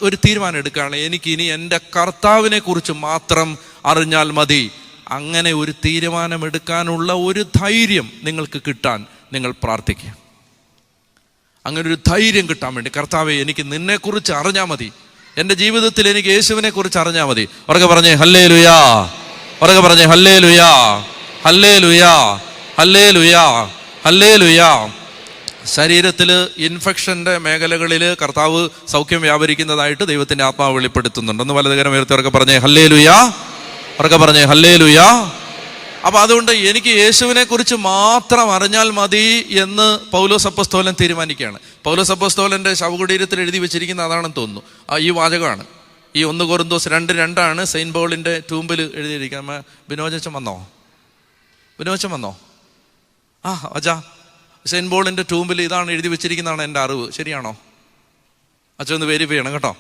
ഒരു തീരുമാനം എടുക്കുകയാണ്, എനിക്ക് ഇനി എൻ്റെ കർത്താവിനെ കുറിച്ച് മാത്രം അറിഞ്ഞാൽ മതി. അങ്ങനെ ഒരു തീരുമാനമെടുക്കാനുള്ള ഒരു ധൈര്യം നിങ്ങൾക്ക് കിട്ടാൻ നിങ്ങൾ പ്രാർത്ഥിക്കുക. അങ്ങനെ ഒരു ധൈര്യം കിട്ടാൻ വേണ്ടി, കർത്താവേ എനിക്ക് നിന്നെക്കുറിച്ച് അറിഞ്ഞാൽ മതി, എൻ്റെ ജീവിതത്തിൽ എനിക്ക് യേശുവിനെ കുറിച്ച് അറിഞ്ഞാൽ മതി. ഉറക്കെ പറഞ്ഞേ ഹല്ലേലൂയാ, ഉറക്കെ പറഞ്ഞേ ഹല്ലേലൂയാ, ഹല്ലേലൂയാ, ഹല്ലേലൂയാ, ഹല്ലേലൂയാ. ശരീരത്തിൽ ഇൻഫെക്ഷൻ്റെ മേഖലകളിൽ കർത്താവ് സൗഖ്യം വ്യാപരിക്കുന്നതായിട്ട് ദൈവത്തിൻ്റെ ആത്മാവ് വെളിപ്പെടുത്തുന്നുണ്ട്. ഒന്ന് വലതുകരം ഉയർത്തി ഉറക്കെ പറഞ്ഞേ ഹല്ലേലൂയാ, ഉറക്കെ പറഞ്ഞേ ഹല്ലേലൂയാ. അപ്പം അതുകൊണ്ട് എനിക്ക് യേശുവിനെ കുറിച്ച് മാത്രം അറിഞ്ഞാൽ മതി എന്ന് പൗലോസ് അപ്പോസ്തലൻ തീരുമാനിക്കുകയാണ്. പൗലോസ് അപ്പോസ്തലൻ്റെ ശവകുടീരത്തിൽ എഴുതി വെച്ചിരിക്കുന്ന അതാണെന്ന് തോന്നുന്നു. ഈ വാചകമാണ്. ഈ 1 കൊരിന്തോസ് 2:2 സെയിൻറ്റ് പോളിൻ്റെ ടൂമ്പിൽ എഴുതിയിരിക്കുന്നത്. ബിനോജൻ വന്നോ? ബിനോജൻ വന്നോ? അച്ഛാ, സെയിൻറ്റ് പോളിൻ്റെ ടൂമ്പിൽ ഇതാണ് എഴുതി വെച്ചിരിക്കുന്നതാണ് എൻ്റെ അറിവ്. ശരിയാണോ? അച്ഛൻ ഒന്ന് വെരിഫൈ ചെയ്യണം കേട്ടോ.